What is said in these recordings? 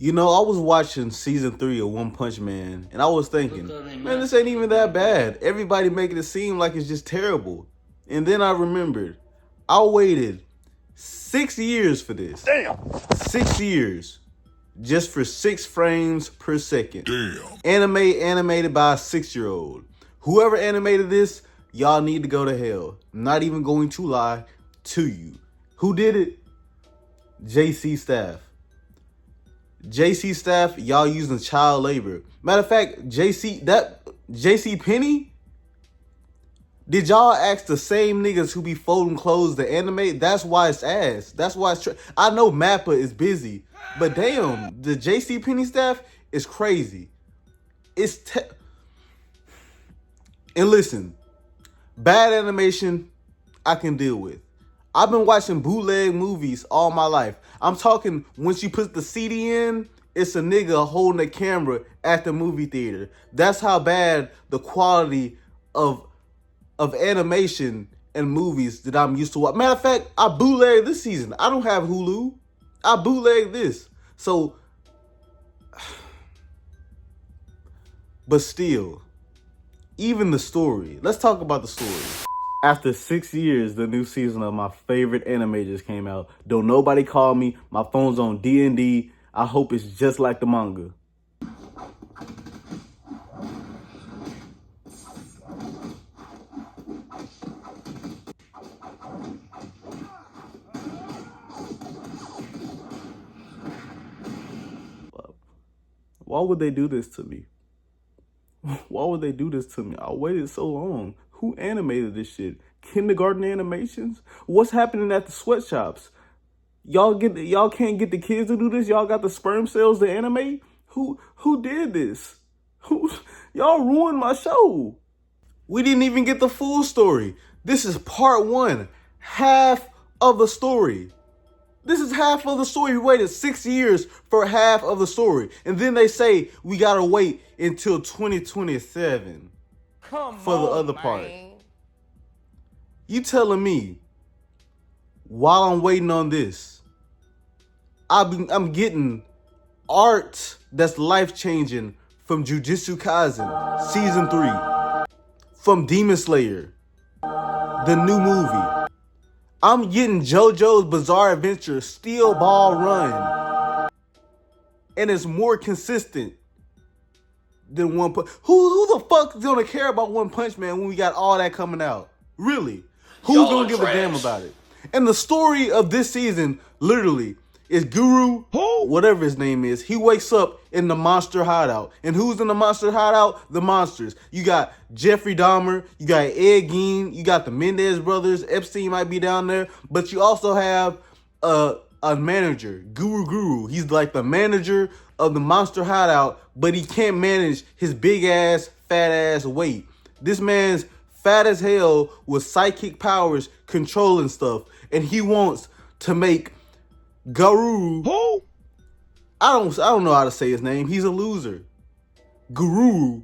I was watching season 3 of One Punch Man, and I was thinking, man, this ain't even that bad. Everybody making it seem like it's just terrible. And then I remembered, I waited 6 years for this. Damn. 6 years. Just for 6 frames per second. Damn. Animated by a 6-year-old. Whoever animated this, y'all need to go to hell. I'm not even going to lie to you. Who did it? JC Staff. JC Staff, y'all using child labor. Matter of fact, JC Penny, did y'all ask the same niggas who be folding clothes to animate? That's why it's ass. That's why it's I know Mappa is busy, but damn, the JC Penny staff is crazy. And listen, bad animation I can deal with. I've been watching bootleg movies all my life. I'm talking once you put the CD in, it's a nigga holding a camera at the movie theater. That's how bad the quality of animation and movies that I'm used to watch. Matter of fact, I bootleg this season. I don't have Hulu. I bootleg this. So, but still, even the story. Let's talk about the story. After 6 years, the new season of my favorite anime just came out. Don't nobody call me. My phone's on D&D. I hope it's just like the manga. Why would they do this to me? Why would they do this to me? I waited so long. Who animated this shit? Kindergarten Animations? What's happening at the sweatshops? Y'all can't get the kids to do this? Y'all got the sperm cells to animate? Who did this? Y'all ruined my show. We didn't even get the full story. This is part 1. Half of the story. This is half of the story. We waited 6 years for half of the story. And then they say we gotta wait until 2027 for the other part. You telling me while I'm waiting on this, I'm getting art that's life-changing from Jujutsu Kaisen season 3, from Demon Slayer, the new movie. I'm getting JoJo's Bizarre Adventure Steel Ball Run, and it's more consistent than One Punch. Who the fuck is gonna care about One Punch Man when we got all that coming out? Really? Who's gonna give a damn about it? And the story of this season, literally, is Guru, whatever his name is. He wakes up in the monster hideout. And who's in the monster hideout? The monsters. You got Jeffrey Dahmer, you got Ed Gein, you got the Mendez brothers. Epstein might be down there. But you also have a manager, Guru. He's like the manager of the monster hideout, but he can't manage his big ass, fat ass weight. This man's fat as hell with psychic powers controlling stuff. And he wants to make Guru. Who? I don't know how to say his name. He's a loser. Guru.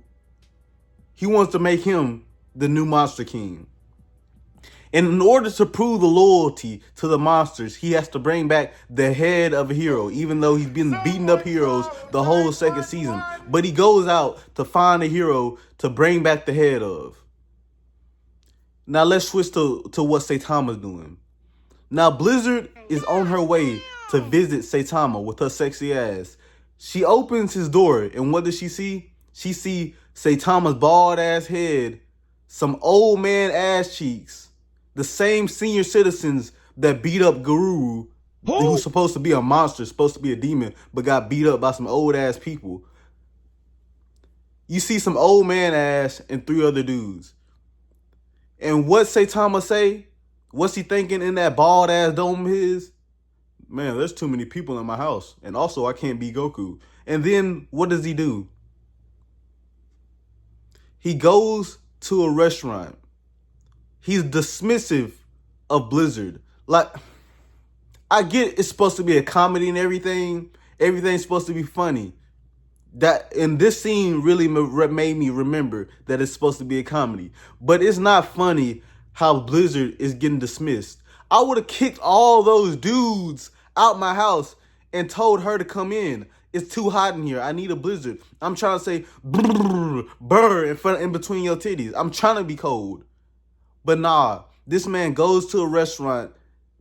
He wants to make him the new Monster King. And in order to prove the loyalty to the monsters, he has to bring back the head of a hero, even though he's been beating up heroes the whole second season. But he goes out to find a hero to bring back the head of. Now let's switch to what Saitama's doing. Now Blizzard is on her way to visit Saitama with her sexy ass. She opens his door, and what does she see? She see Saitama's bald ass head, some old man ass cheeks, the same senior citizens that beat up Guru, who's supposed to be a monster, supposed to be a demon, but got beat up by some old ass people. You see some old man ass and 3 other dudes. And what Saitama say? What's he thinking in that bald ass dome of his? Man, there's too many people in my house. And also, I can't be Goku. And then, what does he do? He goes to a restaurant. He's dismissive of Blizzard. Like, I get it's supposed to be a comedy and everything. Everything's supposed to be funny. And this scene really made me remember that it's supposed to be a comedy. But it's not funny how Blizzard is getting dismissed. I would have kicked all those dudes out my house and told her to come in. It's too hot in here. I need a blizzard. I'm trying to say brr in between your titties. I'm trying to be cold. But nah, this man goes to a restaurant.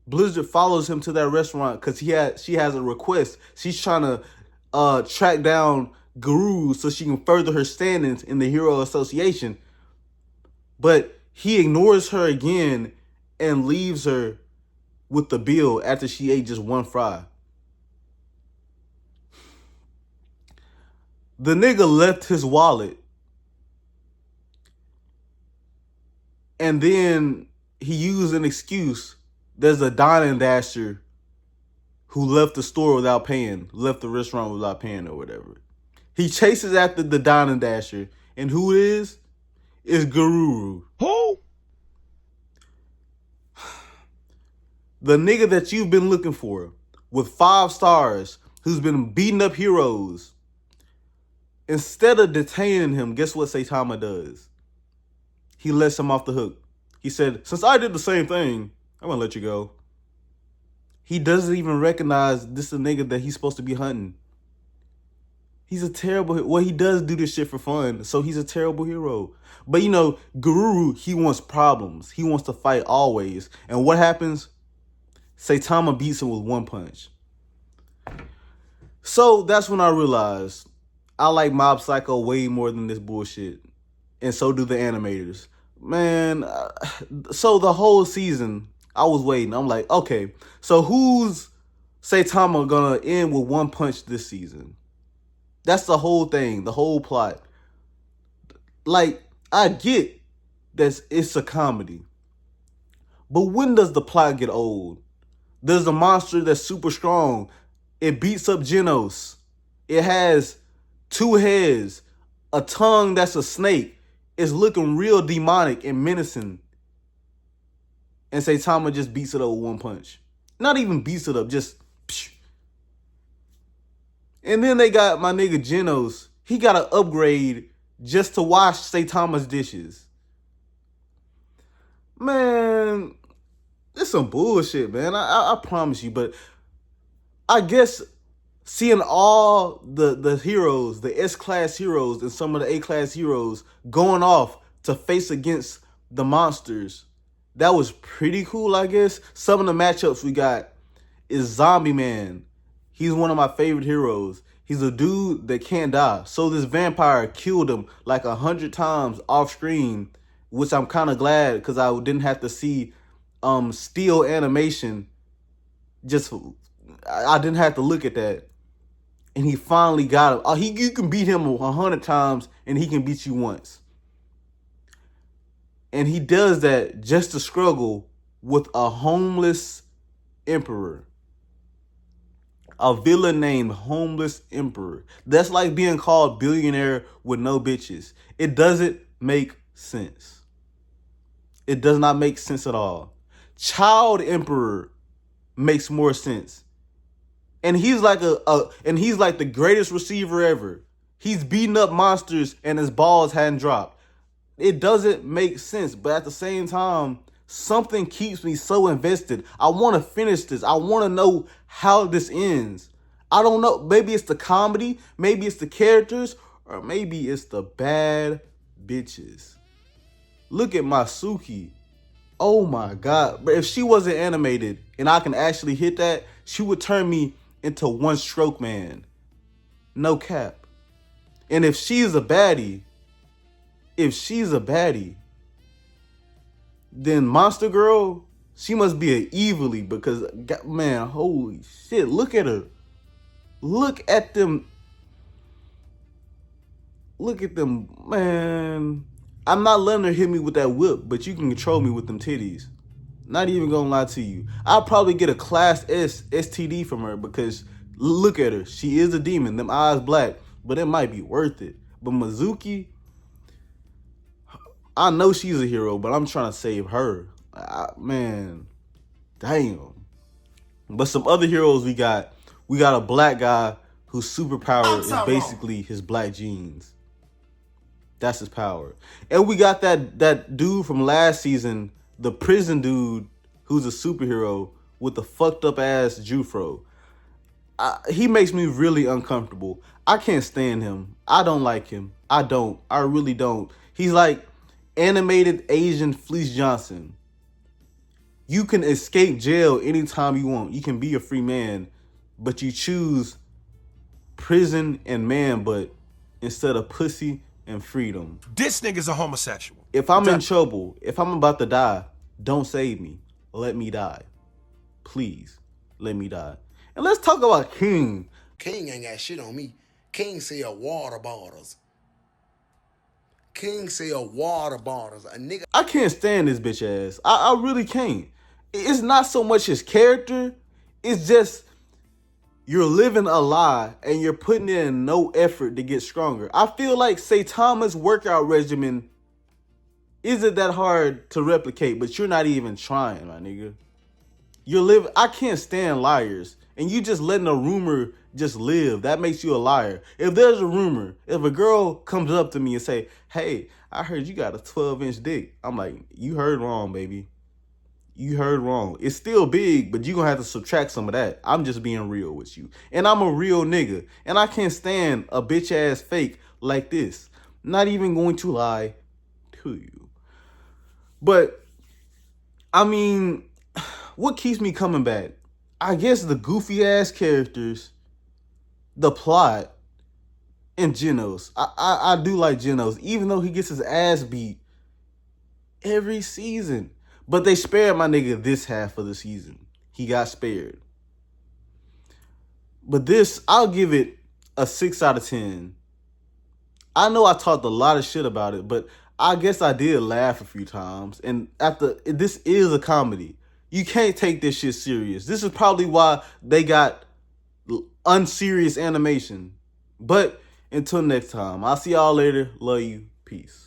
Blizzard follows him to that restaurant because she has a request. She's trying to track down Guru so she can further her standings in the Hero Association. But he ignores her again and leaves her with the bill after she ate just one fry. The nigga left his wallet. And then he used an excuse. There's a Dine and Dasher who left the store without paying, left the restaurant without paying or whatever. He chases after the Dine and Dasher. And who it is? It's Guru. Who? The nigga that you've been looking for with 5 stars who's been beating up heroes. Instead of detaining him, guess what Saitama does? He lets him off the hook. He said, since I did the same thing, I'm gonna let you go. He doesn't even recognize this is a nigga that he's supposed to be hunting. He's a terrible, well, he does do this shit for fun, so he's a terrible hero. But you know, Guru, he wants problems. He wants to fight always. And what happens? Saitama beats him with one punch. So that's when I realized I like Mob Psycho way more than this bullshit. And so do the animators. Man, so the whole season, I was waiting. I'm like, okay, so who's Saitama gonna end with one punch this season? That's the whole thing, the whole plot. Like, I get that it's a comedy. But when does the plot get old? There's a monster that's super strong. It beats up Genos. It has 2 heads, a tongue that's a snake. It's looking real demonic and menacing. And Saitama just beats it up with one punch. Not even beats it up, just psh. And then they got my nigga Genos. He got an upgrade just to wash Saitama's dishes. Man, it's some bullshit, man. I promise you. But I guess seeing all the heroes, the S-class heroes and some of the A-class heroes going off to face against the monsters, that was pretty cool, I guess. Some of the matchups we got is Zombie Man. He's one of my favorite heroes. He's a dude that can't die. So this vampire killed him like 100 times off screen, which I'm kind of glad because I didn't have to see still animation. Just I didn't have to look at that. And he finally got him. You can beat him 100 times and he can beat you once. And he does that just to struggle with a homeless emperor. A villain named Homeless Emperor. That's like being called billionaire with no bitches. It doesn't make sense. It does not make sense at all. Child Emperor makes more sense. And he's like he's like the greatest receiver ever. He's beating up monsters and his balls hadn't dropped. It doesn't make sense, but at the same time, something keeps me so invested. I want to finish this. I want to know how this ends. I don't know. Maybe it's the comedy. Maybe it's the characters. Or maybe it's the bad bitches. Look at Masuki. Oh my God. But if she wasn't animated and I can actually hit that, she would turn me into One Stroke Man. No cap. And if she's a baddie, then Monster Girl, she must be an evilly because, man, holy shit, look at her. Look at them. Look at them, man. I'm not letting her hit me with that whip, but you can control me with them titties. Not even gonna lie to you. I'll probably get a Class S STD from her because look at her. She is a demon. Them eyes black, but it might be worth it. But Mizuki, I know she's a hero, but I'm trying to save her. Man, damn. But some other heroes we got a black guy whose superpower is basically his black jeans. That's his power. And we got that dude from last season, the prison dude who's a superhero with the fucked up ass Jufro. he makes me really uncomfortable. I can't stand him. I don't like him. I don't. I really don't. He's like animated Asian Fleece Johnson. You can escape jail anytime you want. You can be a free man, but you choose prison and man butt instead of pussy and freedom. This nigga's a homosexual. If I'm in trouble, if I'm about to die, don't save me. Let me die. Please, let me die. And let's talk about King. King ain't got shit on me. King sell water bottles. King sell water bottles. A nigga. I can't stand this bitch ass. I really can't. It's not so much his character. It's just you're living a lie and you're putting in no effort to get stronger. I feel like Saitama's workout regimen isn't that hard to replicate, but you're not even trying, my nigga. I can't stand liars. And you just letting a rumor just live. That makes you a liar. If there's a rumor, if a girl comes up to me and say, hey, I heard you got a 12-inch dick. I'm like, you heard wrong, baby. You heard wrong. It's still big, but you're going to have to subtract some of that. I'm just being real with you. And I'm a real nigga. And I can't stand a bitch ass fake like this. Not even going to lie to you. But, I mean, what keeps me coming back? I guess the goofy ass characters, the plot, and Genos. I do like Genos, even though he gets his ass beat every season. But they spared my nigga this half of the season. He got spared. But this, I'll give it a 6 out of 10. I know I talked a lot of shit about it, but I guess I did laugh a few times. And this is a comedy. You can't take this shit serious. This is probably why they got unserious animation. But until next time, I'll see y'all later. Love you. Peace.